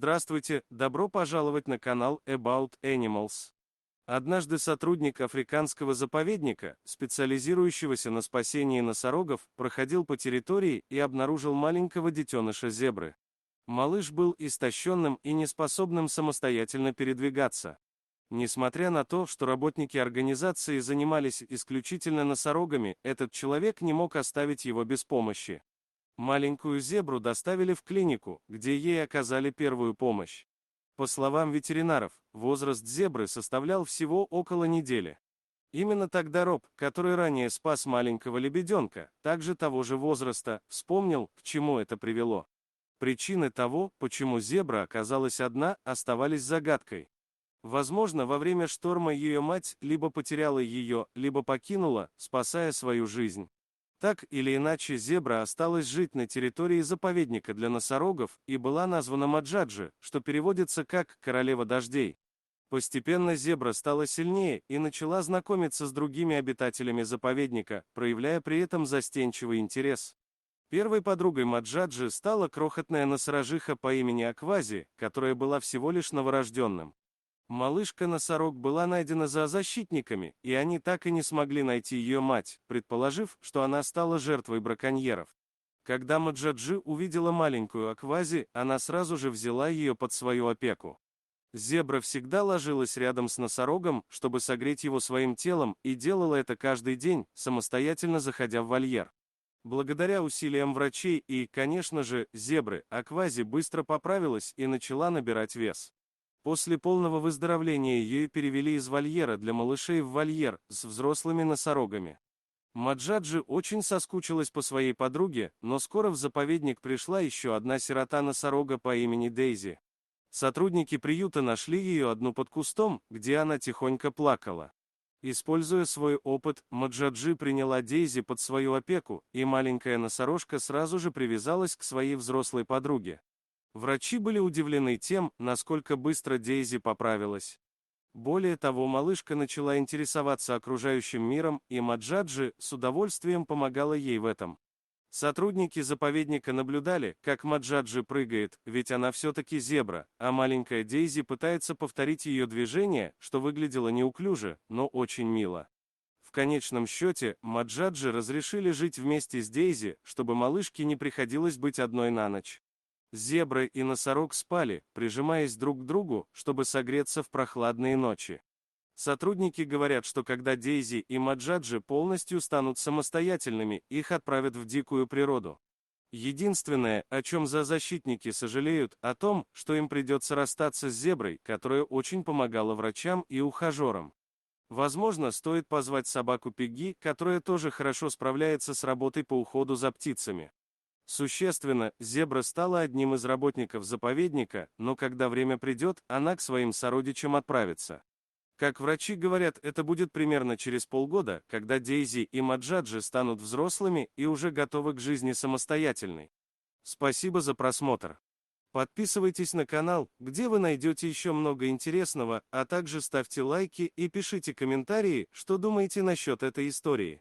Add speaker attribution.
Speaker 1: Здравствуйте, добро пожаловать на канал About Animals. Однажды сотрудник африканского заповедника, специализирующегося на спасении носорогов, проходил по территории и обнаружил маленького детеныша зебры. Малыш был истощенным и неспособным самостоятельно передвигаться. Несмотря на то, что работники организации занимались исключительно носорогами, этот человек не мог оставить его без помощи. Маленькую зебру доставили в клинику, где ей оказали первую помощь. По словам ветеринаров, возраст зебры составлял всего около недели. Именно тогда Роб, который ранее спас маленького лебеденка, также того же возраста, вспомнил, к чему это привело. Причины того, почему зебра оказалась одна, оставались загадкой. Возможно, во время шторма ее мать либо потеряла ее, либо покинула, спасая свою жизнь. Так или иначе, зебра осталась жить на территории заповедника для носорогов и была названа Маджаджи, что переводится как «королева дождей». Постепенно зебра стала сильнее и начала знакомиться с другими обитателями заповедника, проявляя при этом застенчивый интерес. Первой подругой Маджаджи стала крохотная носорожиха по имени Аквази, которая была всего лишь новорожденным. Малышка-носорог была найдена зоозащитниками, и они так и не смогли найти ее мать, предположив, что она стала жертвой браконьеров. Когда Маджаджи увидела маленькую Аквази, она сразу же взяла ее под свою опеку. Зебра всегда ложилась рядом с носорогом, чтобы согреть его своим телом, и делала это каждый день, самостоятельно заходя в вольер. Благодаря усилиям врачей и, конечно же, зебры, Аквази быстро поправилась и начала набирать вес. После полного выздоровления ее перевели из вольера для малышей в вольер с взрослыми носорогами. Маджаджи очень соскучилась по своей подруге, но скоро в заповедник пришла еще одна сирота-носорога по имени Дейзи. Сотрудники приюта нашли ее одну под кустом, где она тихонько плакала. Используя свой опыт, Маджаджи приняла Дейзи под свою опеку, и маленькая носорожка сразу же привязалась к своей взрослой подруге. Врачи были удивлены тем, насколько быстро Дейзи поправилась. Более того, малышка начала интересоваться окружающим миром, и Маджаджи с удовольствием помогала ей в этом. Сотрудники заповедника наблюдали, как Маджаджи прыгает, ведь она все-таки зебра, а маленькая Дейзи пытается повторить ее движение, что выглядело неуклюже, но очень мило. В конечном счете, Маджаджи разрешили жить вместе с Дейзи, чтобы малышке не приходилось быть одной на ночь. Зебра и носорог спали, прижимаясь друг к другу, чтобы согреться в прохладные ночи. Сотрудники говорят, что когда Дейзи и Маджаджи полностью станут самостоятельными, их отправят в дикую природу. Единственное, о чем зоозащитники сожалеют, о том, что им придется расстаться с зеброй, которая очень помогала врачам и ухажерам. Возможно, стоит позвать собаку Пегги, которая тоже хорошо справляется с работой по уходу за птицами. Существенно, зебра стала одним из работников заповедника, но когда время придет, она к своим сородичам отправится. Как врачи говорят, это будет примерно через полгода, когда Дейзи и Маджаджи станут взрослыми и уже готовы к жизни самостоятельной. Спасибо за просмотр. Подписывайтесь на канал, где вы найдете еще много интересного, а также ставьте лайки и пишите комментарии, что думаете насчет этой истории.